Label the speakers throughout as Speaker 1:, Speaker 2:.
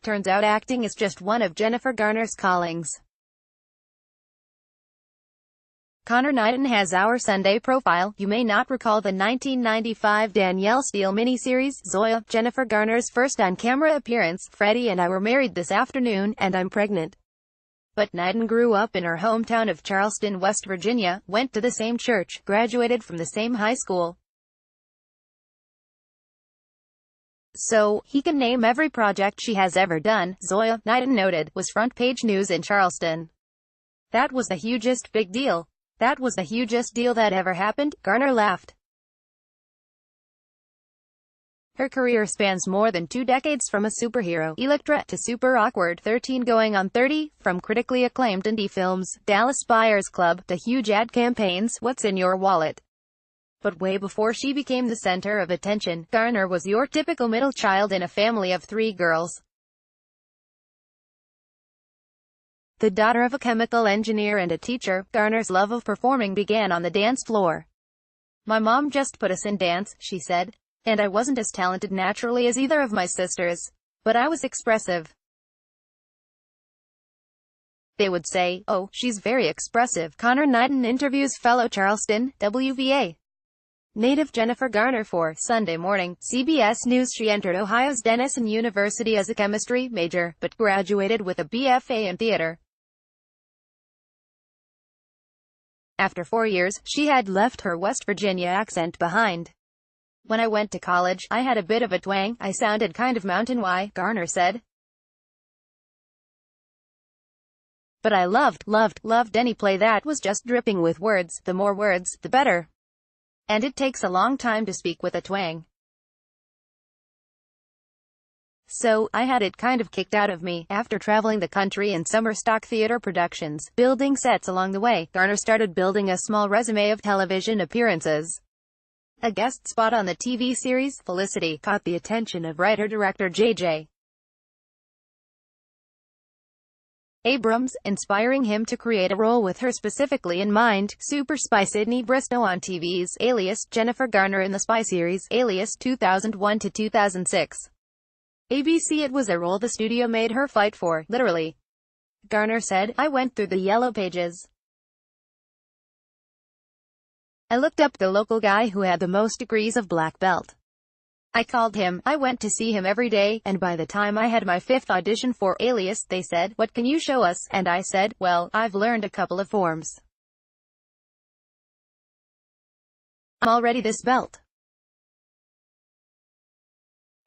Speaker 1: Turns out acting is just one of Jennifer Garner's callings. Connor Knighton has our Sunday profile. You may not recall the 1995 Danielle Steele miniseries, Zoya, Jennifer Garner's first on-camera appearance. Freddie and I were married this afternoon, and I'm pregnant. But Knighton grew up in her hometown of Charleston, West Virginia, went to the same church, graduated from the same high school. So, he can name every project she has ever done. Zoya, Knighton noted, was front-page news in Charleston. That was the hugest big deal. That was the hugest deal that ever happened, Garner laughed. Her career spans more than 2 decades, from a superhero, Electra, to super awkward 13 going on 30, from critically acclaimed indie films, Dallas Buyers Club, to huge ad campaigns, What's in Your Wallet? But way before she became the center of attention, Garner was your typical middle child in a family of 3 girls. The daughter of a chemical engineer and a teacher, Garner's love of performing began on the dance floor. My mom just put us in dance, she said. And I wasn't as talented naturally as either of my sisters. But I was expressive. They would say, "Oh, she's very expressive." Connor Knighton interviews fellow Charleston, WVA native Jennifer Garner for Sunday Morning, CBS News. She entered Ohio's Denison University as a chemistry major, but graduated with a BFA in theater. After 4 years, she had left her West Virginia accent behind. When I went to college, I had a bit of a twang. I sounded kind of mountain wide, Garner said. But I loved any play that was just dripping with words. The more words, the better. And it takes a long time to speak with a twang. So, I had it kind of kicked out of me. After traveling the country in summer stock theater productions, building sets along the way, Garner started building a small resume of television appearances. A guest spot on the TV series, Felicity, caught the attention of writer-director J.J. Abrams, inspiring him to create a role with her specifically in mind. Super Spy Sydney Bristow on TV's Alias, Jennifer Garner in the spy series, Alias 2001 to 2006. ABC. It was a role the studio made her fight for, literally. Garner said, "I went through the yellow pages. I looked up the local guy who had the most degrees of black belt. I called him, I went to see him every day, and by the time I had my 5th audition for Alias, they said, 'What can you show us?' And I said, 'Well, I've learned a couple of forms. I'm already this belt.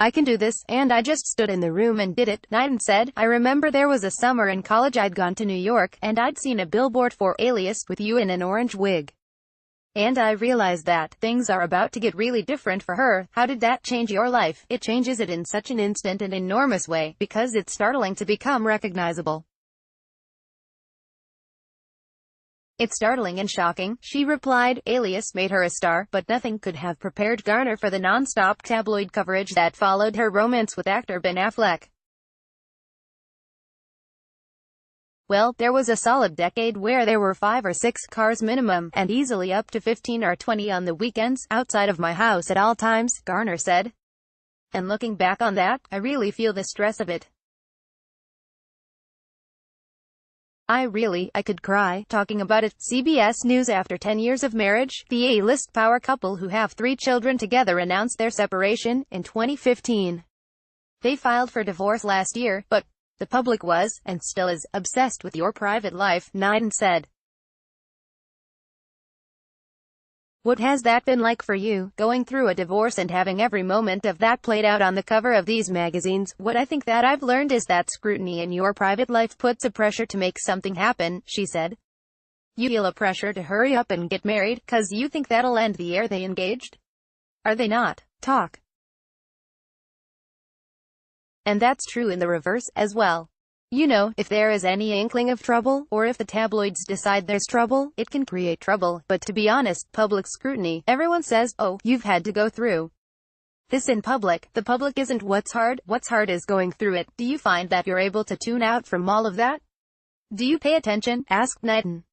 Speaker 1: I can do this,' and I just stood in the room and did it," Knighton said. "I remember there was a summer in college I'd gone to New York, and I'd seen a billboard for Alias, with you in an orange wig. And I realized that things are about to get really different for her." How did that change your life? It changes it in such an instant and enormous way, because it's startling to become recognizable. "It's startling and shocking," she replied. Alias made her a star, but nothing could have prepared Garner for the non-stop tabloid coverage that followed her romance with actor Ben Affleck. Well, there was a solid decade where there were 5 or 6 cars minimum, and easily up to 15 or 20 on the weekends, outside of my house at all times, Garner said. And looking back on that, I really feel the stress of it. I could cry, talking about it. CBS News. After 10 years of marriage, the A-list power couple who have 3 children together announced their separation in 2015. They filed for divorce last year, but the public was, and still is, obsessed with your private life, Knighton said. "What has that been like for you, going through a divorce and having every moment of that played out on the cover of these magazines?" "What I think that I've learned is that scrutiny in your private life puts a pressure to make something happen," she said. "You feel a pressure to hurry up and get married, 'cause you think that'll end the year they engaged. Are they not? Talk. And that's true in the reverse, as well. You know, if there is any inkling of trouble, or if the tabloids decide there's trouble, it can create trouble. But to be honest, public scrutiny, everyone says, 'Oh, you've had to go through this in public.' The public isn't what's hard is going through it." "Do you find that you're able to tune out from all of that? Do you pay attention?" asked Knighton.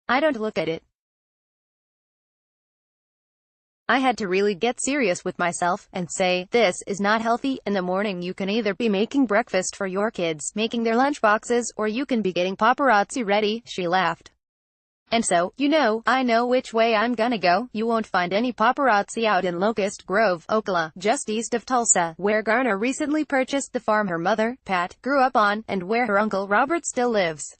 Speaker 1: "I don't look at it I had to really get serious with myself, and say, this is not healthy. In the morning you can either be making breakfast for your kids, making their lunchboxes, or you can be getting paparazzi ready, she laughed. And so, I know which way I'm gonna go. You won't find any paparazzi out in Locust Grove, Oklahoma, just east of Tulsa, where Garner recently purchased the farm her mother, Pat, grew up on, and where her uncle Robert still lives.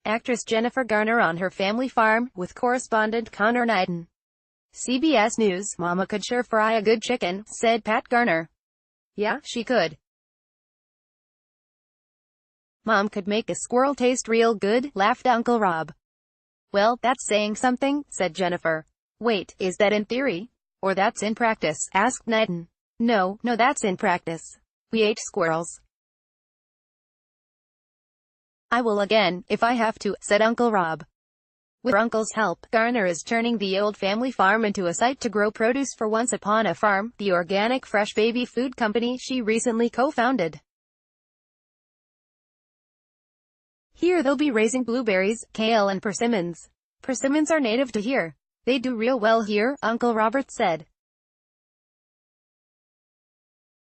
Speaker 1: Actress Jennifer Garner on her family farm, with correspondent Connor Knighton. CBS News, Mama could sure fry a good chicken, said Pat Garner. Yeah, she could. Mom could make a squirrel taste real good, laughed Uncle Rob. Well, that's saying something, said Jennifer. Wait, is that in theory? Or that's in practice, asked Knighton. No, that's in practice. We ate squirrels. I will again, if I have to, said Uncle Rob. With her uncle's help, Garner is turning the old family farm into a site to grow produce for Once Upon a Farm, the organic fresh baby food company she recently co-founded. Here they'll be raising blueberries, kale and persimmons. Persimmons are native to here. They do real well here, Uncle Robert said.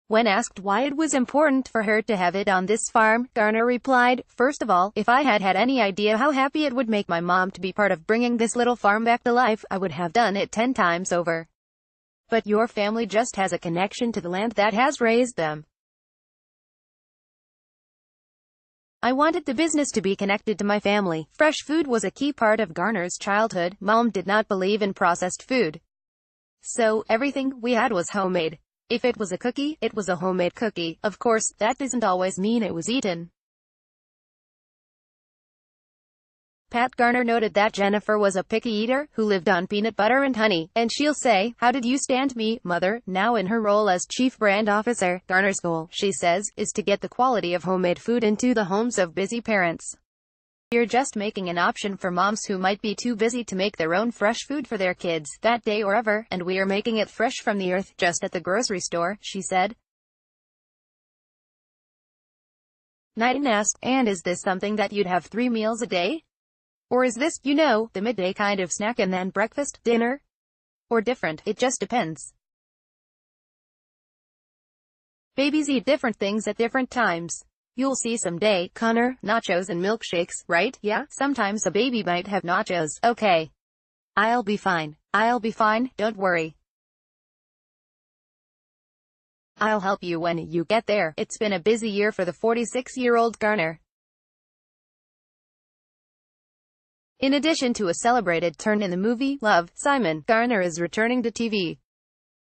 Speaker 1: When asked why it was important for her to have it on this farm, Garner replied, first of all, if I had had any idea how happy it would make my mom to be part of bringing this little farm back to life, I would have done it 10 times over. But your family just has a connection to the land that has raised them. I wanted the business to be connected to my family. Fresh food was a key part of Garner's childhood. Mom did not believe in processed food. So, everything we had was homemade. If it was a cookie, it was a homemade cookie. Of course, that doesn't always mean it was eaten. Pat Garner noted that Jennifer was a picky eater, who lived on peanut butter and honey, and she'll say, how did you stand me, mother? Now in her role as chief brand officer, Garner's goal, she says, is to get the quality of homemade food into the homes of busy parents. We're just making an option for moms who might be too busy to make their own fresh food for their kids, that day or ever, and we are making it fresh from the earth, just at the grocery store, she said. Knighton asked, and is this something that you'd have 3 meals a day? Or is this, the midday kind of snack and then breakfast, dinner? Or different? It just depends. Babies eat different things at different times. You'll see someday, Connor, nachos and milkshakes, right? Yeah, sometimes a baby might have nachos. Okay. I'll be fine, don't worry. I'll help you when you get there. It's been a busy year for the 46-year-old Garner. In addition to a celebrated turn in the movie, Love, Simon, Garner is returning to TV.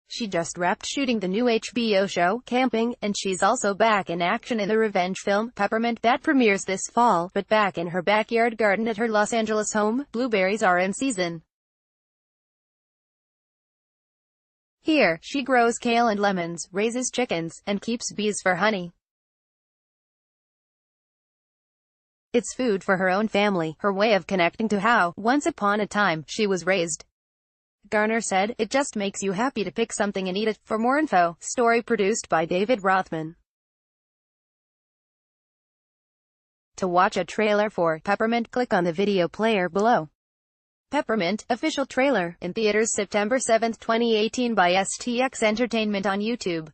Speaker 1: She just wrapped shooting the new HBO show, Camping, and she's also back in action in the revenge film, Peppermint, that premieres this fall, but back in her backyard garden at her Los Angeles home. Blueberries are in season. Here, she grows kale and lemons, raises chickens, and keeps bees for honey. It's food for her own family, her way of connecting to how, once upon a time, she was raised. Garner said, it just makes you happy to pick something and eat it. For more info, story produced by David Rothman. To watch a trailer for Peppermint, click on the video player below. Peppermint, official trailer, in theaters September 7, 2018 by STX Entertainment on YouTube.